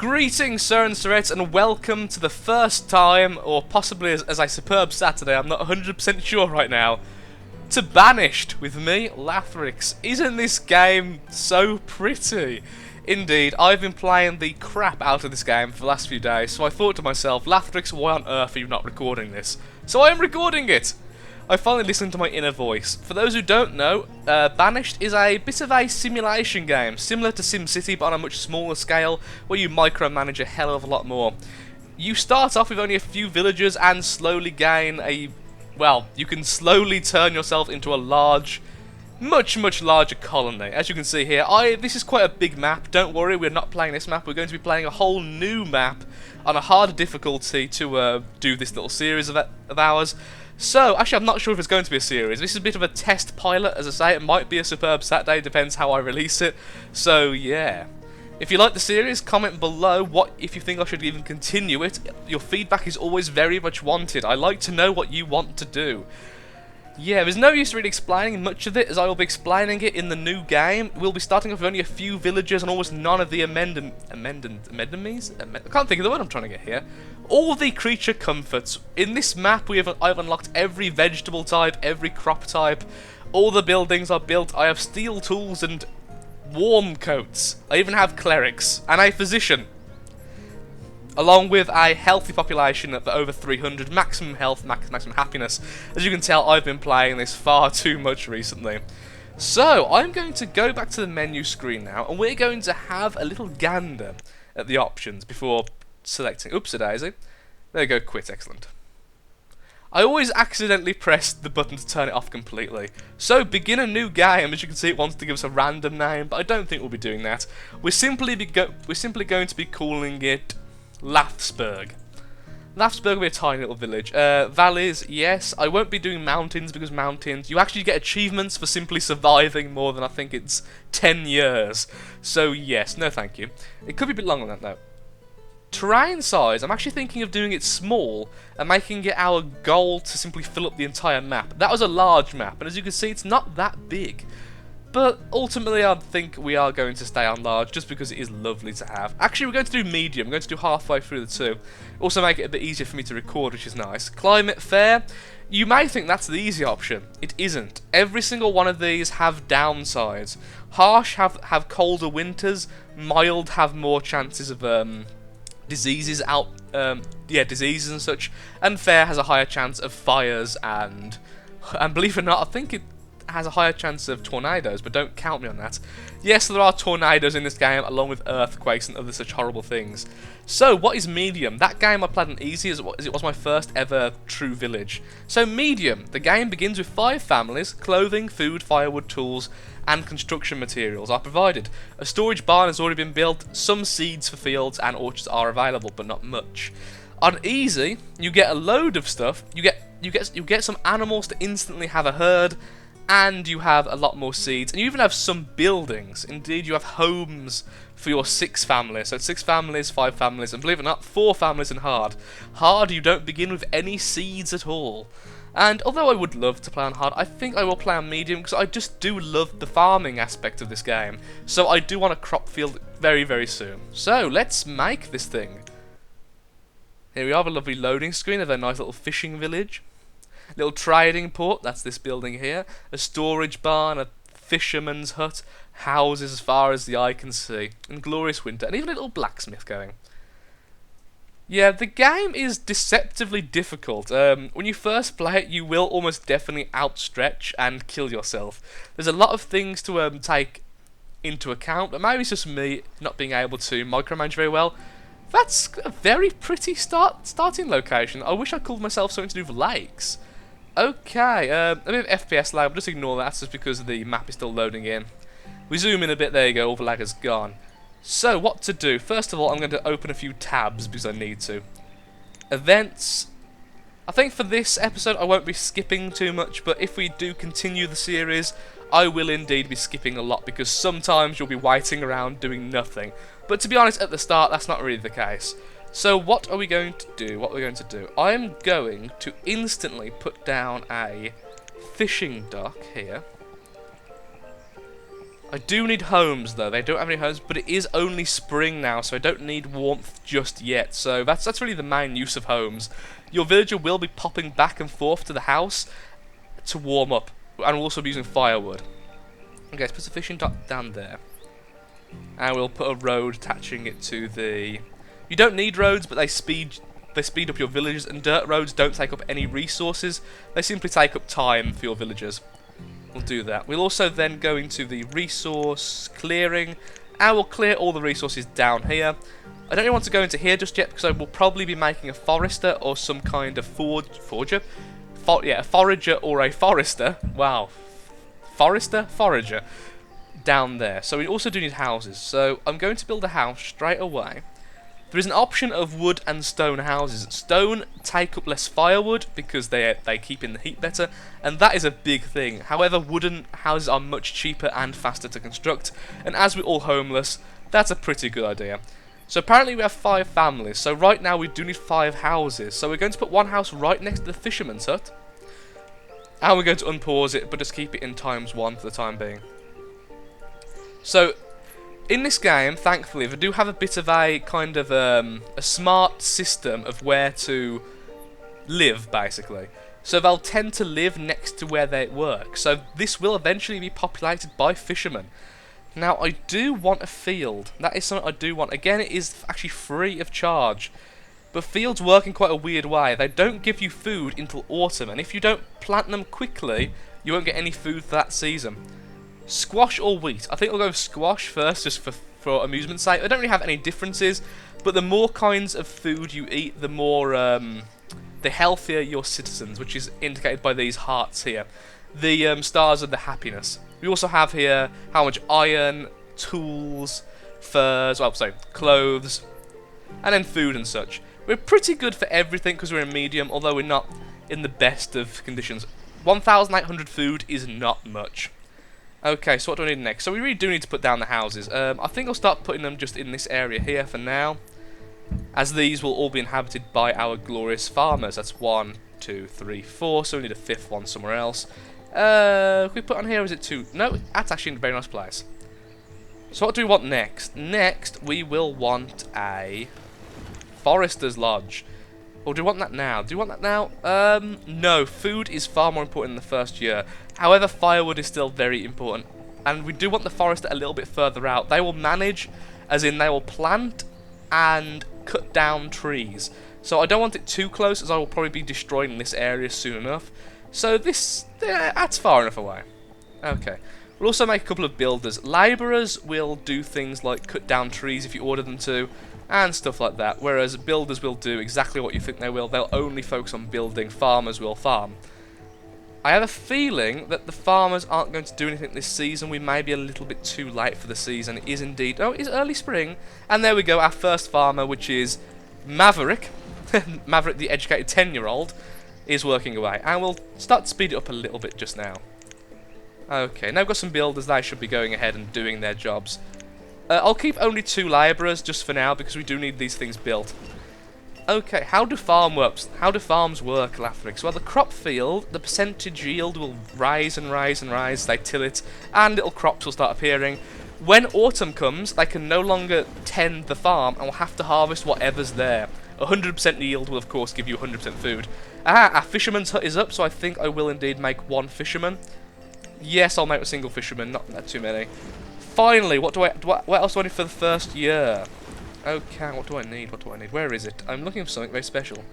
Greetings, sir and sirettes, and welcome to the first time, or possibly as a superb Saturday, I'm not 100% sure right now, to Banished with me, LathsBurg. Isn't this game so pretty? Indeed, I've been playing the crap out of this game for the last few days, so I thought to myself, LathsBurg, why on earth are you not recording this? So I am recording it! I finally listened to my inner voice. For those who don't know, Banished is a bit of a simulation game, similar to SimCity but on a much smaller scale, where you micromanage a hell of a lot more. You start off with only a few villagers and slowly gain well, you can slowly turn yourself into a large, much larger colony. As you can see here, this is quite a big map. Don't worry, we're not playing this map. We're going to be playing a whole new map on a harder difficulty to do this little series of ours. So, actually I'm not sure if it's going to be a series. This is a bit of a test pilot, as I say. It might be a superb Saturday, depends how I release it. So, yeah. If you like the series, comment below if you think I should even continue it. Your feedback is always very much wanted. I like to know what you want to do. Yeah, there's no use really explaining much of it, as I will be explaining it in the new game. We'll be starting off with only a few villagers and almost none of the amendments? I can't think of the word I'm trying to get here. All the creature comforts. In this map, I've unlocked every vegetable type, every crop type. All the buildings are built. I have steel tools and warm coats. I even have clerics and a physician, along with a healthy population of over 300, maximum health, maximum happiness. As you can tell, I've been playing this far too much recently. So, I'm going to go back to the menu screen now, and we're going to have a little gander at the options before selecting. Oops-a-daisy. There you go, quit, excellent. I always accidentally press the button to turn it off completely. So, begin a new game. As you can see, it wants to give us a random name, but I don't think we'll be doing that. We're simply going to be calling it LathsBurg. LathsBurg will be a tiny little village. Valleys, yes. I won't be doing mountains because mountains, you actually get achievements for simply surviving more than I think it's 10 years. So yes, no thank you. It could be a bit longer than that though. Terrain size, I'm actually thinking of doing it small and making it our goal to simply fill up the entire map. That was a large map, and as you can see, it's not that big. But ultimately, I think we are going to stay on large just because it is lovely to have. Actually, we're going to do medium. We're going to do halfway through the two. Also make it a bit easier for me to record, which is nice. Climate fair. You may think that's the easy option. It isn't. Every single one of these have downsides. Harsh have colder winters. Mild have more chances of diseases diseases and such. And fair has a higher chance of fires and believe it or not, I think it has a higher chance of tornadoes, but don't count me on that. Yes, there are tornadoes in this game, along with earthquakes and other such horrible things. So, what is medium? That game I played on easy as it was my first ever true village. So, medium. The game begins with 5 families. Clothing, food, firewood, tools, and construction materials are provided. A storage barn has already been built. Some seeds for fields and orchards are available, but not much. On easy, you get a load of stuff. You get some animals to instantly have a herd. And you have a lot more seeds, and you even have some buildings. Indeed, you have homes for your 6 families. So 6 families, 5 families, and believe it or not, 4 families in hard. Hard, you don't begin with any seeds at all. And although I would love to play on hard, I think I will play on medium because I just do love the farming aspect of this game. So I do want a crop field very, very soon. So let's make this thing. Here we have a lovely loading screen of a nice little fishing village. Little trading port, that's this building here. A storage barn, a fisherman's hut, houses as far as the eye can see, and glorious winter, and even a little blacksmith going. Yeah, the game is deceptively difficult. When you first play it, you will almost definitely outstretch and kill yourself. There's a lot of things to take into account, but maybe it's just me not being able to micromanage very well. That's a very pretty starting location. I wish I called myself something to do with lakes. Okay, a bit of FPS lag, but just ignore that, that's just because the map is still loading in. We zoom in a bit, there you go, all the lag is gone. So, what to do? First of all, I'm going to open a few tabs because I need to. Events. I think for this episode I won't be skipping too much, but if we do continue the series, I will indeed be skipping a lot because sometimes you'll be waiting around doing nothing. But to be honest, at the start, that's not really the case. So what are we going to do? I'm going to instantly put down a fishing dock here. I do need homes though. They don't have any homes, but it is only spring now, so I don't need warmth just yet. So that's really the main use of homes. Your villager will be popping back and forth to the house to warm up, and we'll also be using firewood. Okay, let's put the fishing dock down there, and we'll put a road attaching it to the. You don't need roads, but they speed up your villagers, and dirt roads don't take up any resources. They simply take up time for your villagers. We'll do that. We'll also then go into the resource clearing, and we'll clear all the resources down here. I don't really want to go into here just yet because I will probably be making a forester or some kind of forager. A forager or a forester. Wow. Forager. Down there. So we also do need houses. So I'm going to build a house straight away. There is an option of wood and stone houses. Stone take up less firewood because they keep in the heat better, and that is a big thing. However, wooden houses are much cheaper and faster to construct, and as we're all homeless, that's a pretty good idea. So apparently we have 5 families, so right now we do need 5 houses. So we're going to put one house right next to the fisherman's hut, and we're going to unpause it, but just keep it in ×1 for the time being. So in this game, thankfully, they do have a bit of a kind of a smart system of where to live, basically. So they'll tend to live next to where they work. So this will eventually be populated by fishermen. Now, I do want a field. That is something I do want. Again, it is actually free of charge. But fields work in quite a weird way. They don't give you food until autumn, and if you don't plant them quickly, you won't get any food for that season. Squash or wheat? I think I'll go with squash first, just for amusement's sake. They don't really have any differences, but the more kinds of food you eat, the more, the healthier your citizens, which is indicated by these hearts here. The stars are the happiness. We also have here how much iron, tools, furs, clothes, and then food and such. We're pretty good for everything because we're in medium, although we're not in the best of conditions. 1,800 food is not much. Okay, so what do I need next? So we really do need to put down the houses. I think I'll start putting them just in this area here for now, as these will all be inhabited by our glorious farmers. That's 1, 2, 3, 4, so we need a 5th one somewhere else. Can we put on here, is it 2? No, that's actually in a very nice place. So what do we want next? Next, we will want a forester's lodge. Or do we want that now? Do you want that now? No, food is far more important in the first year. However, firewood is still very important. And we do want the forester a little bit further out. They will manage, as in they will plant and cut down trees. So I don't want it too close, as I will probably be destroying this area soon enough. So that's far enough away. Okay. We'll also make a couple of builders. Labourers will do things like cut down trees if you order them to, and stuff like that, whereas builders will do exactly what you think they will. They'll only focus on building. Farmers will farm. I have a feeling that the farmers aren't going to do anything this season. We may be a little bit too late for the season. It is indeed. Oh, it is early spring. And there we go, our first farmer, which is Maverick. Maverick, the educated 10-year-old, is working away. And we'll start to speed it up a little bit just now. Okay, now we've got some builders. They should be going ahead and doing their jobs. I'll keep only 2 labourers just for now, because we do need these things built. Okay, how do farms work, LathsBurg? Well, the crop field, the percentage yield will rise and rise and rise. They till it, and little crops will start appearing. When autumn comes, they can no longer tend the farm, and will have to harvest whatever's there. 100% yield will, of course, give you 100% food. Our fisherman's hut is up, so I think I will indeed make 1 fisherman. Yes, I'll make a single fisherman, not too many. Finally, what else do I need for the first year? Okay, what do I need? Where is it? I'm looking for something very special.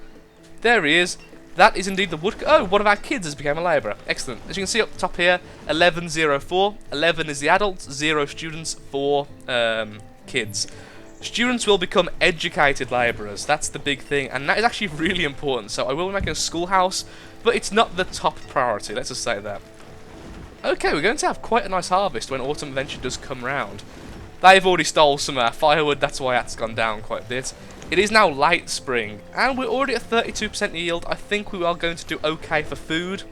There he is. That is indeed the wood. Oh, one of our kids has become a labourer. Excellent. As you can see up top here, 1104. 11 is the adults, 0 students, 4 kids. Students will become educated labourers. That's the big thing, and that is actually really important. So I will be making a schoolhouse, but it's not the top priority. Let's just say that. Okay, we're going to have quite a nice harvest when autumn eventually does come round. They've already stole some firewood, that's why that's gone down quite a bit. It is now late spring, and we're already at 32% yield. I think we are going to do okay for food.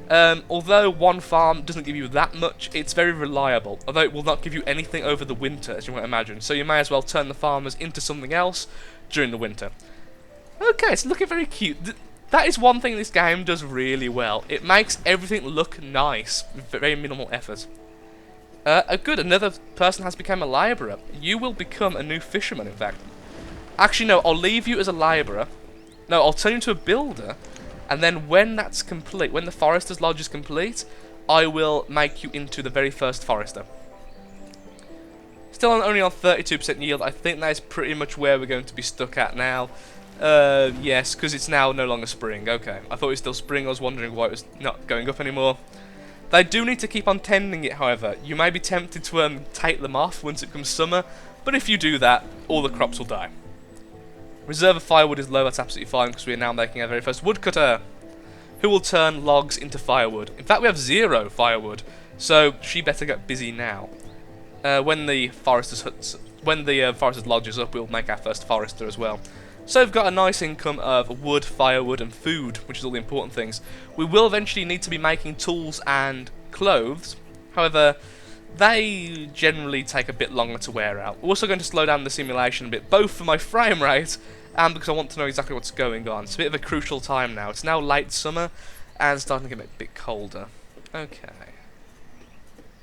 Although one farm doesn't give you that much, it's very reliable. Although it will not give you anything over the winter, as you might imagine. So you may as well turn the farmers into something else during the winter. Okay, it's looking very cute. That is one thing this game does really well. It makes everything look nice with very minimal effort. Good, another person has become a labourer. You will become a new fisherman, in fact. Actually, no, I'll leave you as a labourer. No, I'll turn you into a builder. And then when that's complete, when the forester's lodge is complete, I will make you into the very first forester. Still only on 32% yield. I think that is pretty much where we're going to be stuck at now. Yes, because it's now no longer spring. Okay, I thought it was still spring. I was wondering why it was not going up anymore. They do need to keep on tending it, however. You may be tempted to take them off once it becomes summer, but if you do that, all the crops will die. Reserve of firewood is low, that's absolutely fine, because we are now making our very first woodcutter, who will turn logs into firewood. In fact, we have 0 firewood, so she better get busy now. When the forester's lodge is up, we'll make our first forester as well. So we've got a nice income of wood, firewood and food, which is all the important things. We will eventually need to be making tools and clothes. However, they generally take a bit longer to wear out. We're also going to slow down the simulation a bit, both for my frame rate and because I want to know exactly what's going on. It's a bit of a crucial time now. It's now late summer and starting to get a bit colder. Okay.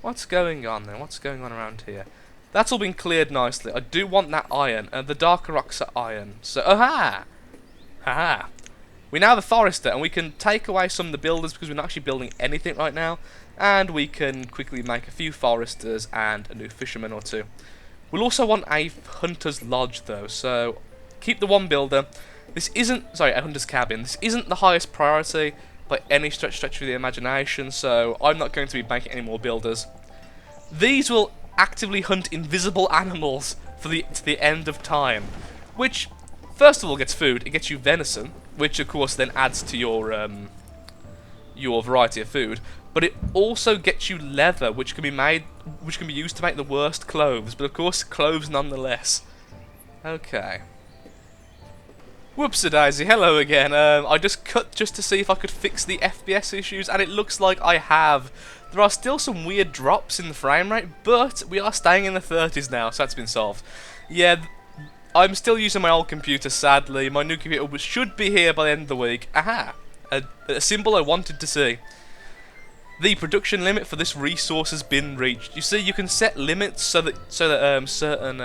What's going on then? What's going on around here? That's all been cleared nicely. I do want that iron, and the darker rocks are iron. So, aha! Haha! We now have a forester, and we can take away some of the builders because we're not actually building anything right now. And we can quickly make a few foresters and a new fisherman or two. We'll also want a hunter's lodge, though, so keep the one builder. This isn't, sorry, a hunter's cabin. This isn't the highest priority by any stretch of the imagination, so I'm not going to be making any more builders. These will actively hunt invisible animals to the end of time, which first of all gets food. It gets you venison, which of course then adds to your variety of food, but it also gets you leather, which can be used to make the worst clothes, but of course clothes nonetheless. Okay. Whoopsie-daisy, hello again. I just cut just to see if I could fix the FPS issues, and it looks like I have. There are still some weird drops in the frame rate, but we are staying in the 30s now, so that's been solved. Yeah, I'm still using my old computer, sadly. My new computer should be here by the end of the week. Aha! A symbol I wanted to see. The production limit for this resource has been reached. You see, you can set limits so that certain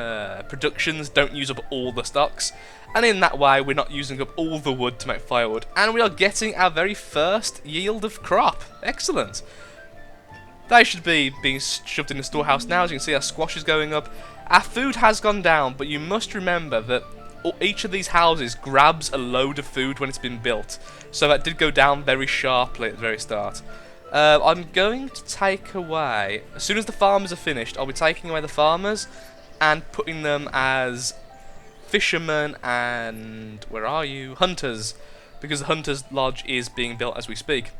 productions don't use up all the stocks, and in that way we're not using up all the wood to make firewood. And we are getting our very first yield of crop. Excellent. They should be being shoved in the storehouse now. As you can see, our squash is going up. Our food has gone down, but you must remember that each of these houses grabs a load of food when it's been built. So that did go down very sharply at the very start. I'm going to take away, as soon as the farmers are finished, I'll be taking away the farmers and putting them as fishermen and, where are you, hunters, because the hunter's lodge is being built as we speak.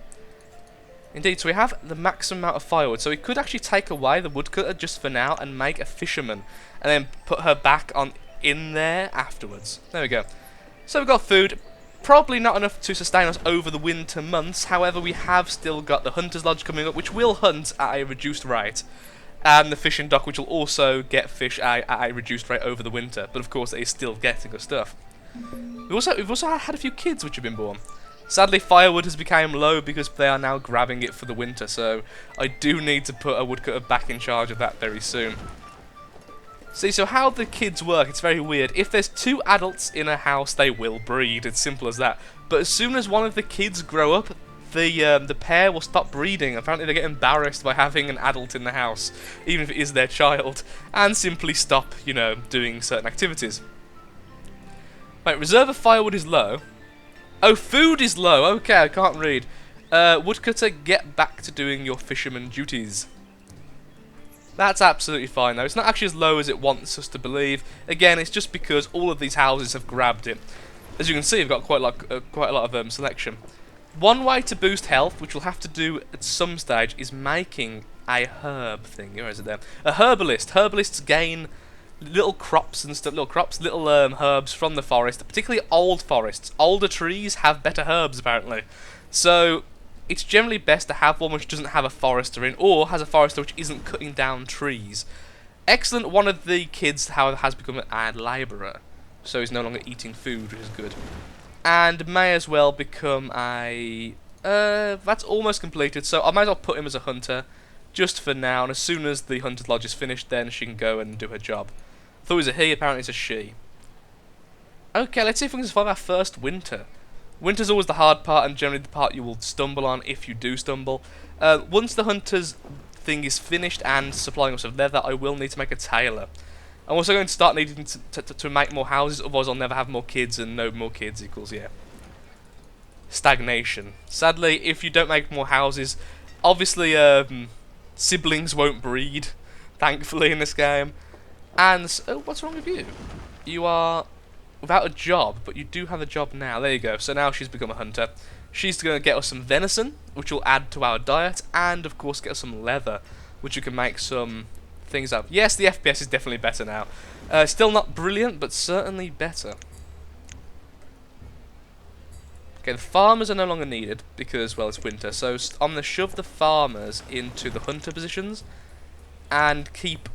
Indeed, so we have the maximum amount of firewood, so we could actually take away the woodcutter just for now and make a fisherman, and then put her back on in there afterwards. There we go. So we've got food. Probably not enough to sustain us over the winter months, however we have still got the hunter's lodge coming up, which will hunt at a reduced rate, and the fishing dock, which will also get fish at a reduced rate over the winter, but of course it is still getting us stuff. We've also had a few kids which have been born. Sadly, firewood has become low because they are now grabbing it for the winter, so I do need to put a woodcutter back in charge of that very soon. See, so how the kids work, it's very weird. If there's 2 adults in a house, they will breed. It's simple as that. But as soon as one of the kids grow up, the pair will stop breeding. Apparently they get embarrassed by having an adult in the house, even if it is their child, and simply stop, you know, doing certain activities. Right, reserve of firewood is low. Oh, food is low. Okay, I can't read. Woodcutter, get back to doing your fisherman duties. That's absolutely fine though. It's not actually as low as it wants us to believe. Again, it's just because all of these houses have grabbed it. As you can see, we've got quite a lot of selection. One way to boost health, which we'll have to do at some stage, is making a herb thing. Where is it there? A herbalist. Herbalists gain little crops and stuff, little herbs from the forest, particularly old forests. Older trees have better herbs apparently. So it's generally best to have one which doesn't have a forester in, or has a forester which isn't cutting down trees. Excellent, one of the kids, however, has become an labourer, so he's no longer eating food, which is good. And may as well become a... that's almost completed, so I might as well put him as a hunter. just for now, and as soon as the hunter's lodge is finished, then she can go and do her job. Thought it was a he, apparently it's a she. Okay, let's see if we can survive our first winter. Winter's always the hard part, and generally the part you will stumble on if you do stumble. Once the hunter's thing is finished and supplying us with leather, I will need to make a tailor. I'm also going to start needing to make more houses, otherwise I'll never have more kids, and no more kids equals, yeah, stagnation. Sadly, if you don't make more houses, obviously siblings won't breed, thankfully, in this game. And, oh, what's wrong with you? You are without a job, but you do have a job now. There you go. So now she's become a hunter. She's going to get us some venison, which will add to our diet, and of course get us some leather, which we can make some things up. Yes, the FPS is definitely better now. Still not brilliant, but certainly better. Okay, the farmers are no longer needed because, well, it's winter. So I'm going to shove the farmers into the hunter positions and keep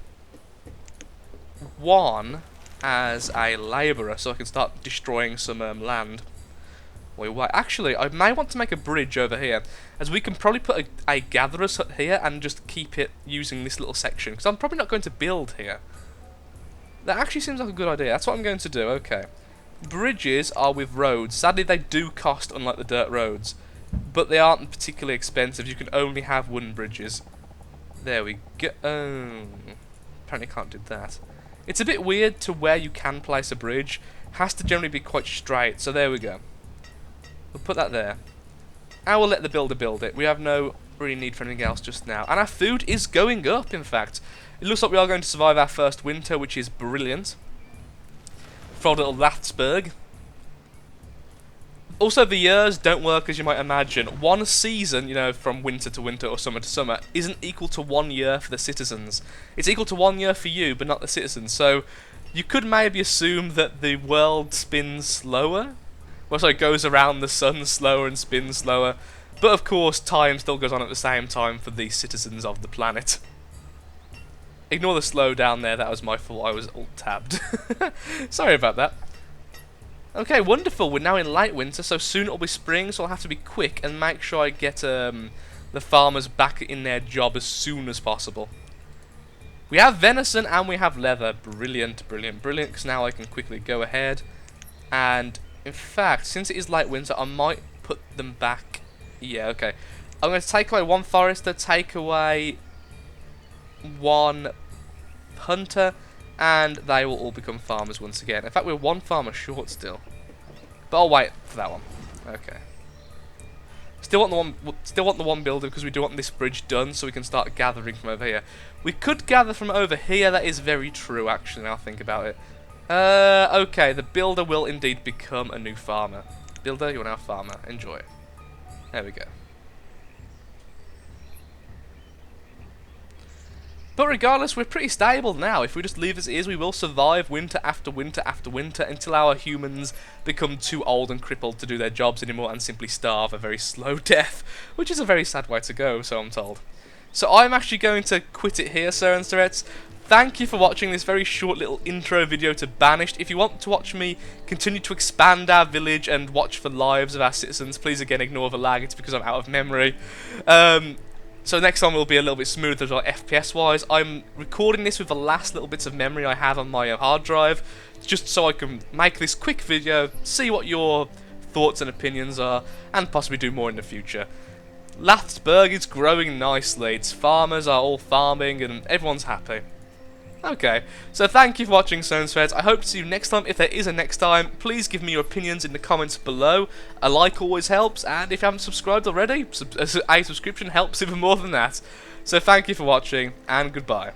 one as a labourer, so I can start destroying some land. Wait, why? Actually, I may want to make a bridge over here, as we can probably put a gatherer's hut here and just keep it using this little section, because I'm probably not going to build here. That actually seems like a good idea. That's what I'm going to do. Okay. Bridges are with roads. Sadly, they do cost, unlike the dirt roads, but they aren't particularly expensive. You can only have wooden bridges. There we go. Apparently can't do that. It's a bit weird to where you can place a bridge. Has to generally be quite straight, so there we go. We'll put that there. I will let the builder build it. We have no really need for anything else just now. And our food is going up, in fact. It looks like we are going to survive our first winter, which is brilliant. For little LathsBurg. Also, the years don't work as you might imagine. One season, you know, from winter to winter or summer to summer, isn't equal to 1 year for the citizens. It's equal to 1 year for you, but not the citizens. So, you could maybe assume that the world spins slower. Well, so it goes around the sun slower and spins slower. But of course, time still goes on at the same time for the citizens of the planet. Ignore the slow down there, that was my fault, I was alt-tabbed. Sorry about that. Okay, wonderful, we're now in late winter, so soon it'll be spring, so I'll have to be quick and make sure I get the farmers back in their job as soon as possible. We have venison and we have leather. Brilliant, brilliant, brilliant, because now I can quickly go ahead. And, in fact, since it is late winter, I might put them back. Yeah, okay. I'm going to take away one forester, take away one hunter, and they will all become farmers once again. In fact, we're one farmer short still, but I'll wait for that one. Okay. Still want the one builder because we do want this bridge done, so we can start gathering from over here. We could gather from over here. That is very true, actually. Now I think about it. Okay, the builder will indeed become a new farmer. Builder, you're now a farmer. Enjoy. There we go. But regardless, we're pretty stable now. If we just leave as is, we will survive winter after winter after winter until our humans become too old and crippled to do their jobs anymore and simply starve a very slow death, which is a very sad way to go, so I'm told. So I'm actually going to quit it here, sir and sirettes. Thank you for watching this very short little intro video to Banished. If you want to watch me continue to expand our village and watch for lives of our citizens, please again ignore the lag, it's because I'm out of memory. So next time will be a little bit smoother as well, FPS wise. I'm recording this with the last little bits of memory I have on my hard drive, just so I can make this quick video, see what your thoughts and opinions are, and possibly do more in the future. LathsBurg is growing nicely, its farmers are all farming and everyone's happy. Okay, so thank you for watching, Stones Threads. I hope to see you next time. If there is a next time, please give me your opinions in the comments below. A like always helps, and if you haven't subscribed already, a subscription helps even more than that. So thank you for watching, and goodbye.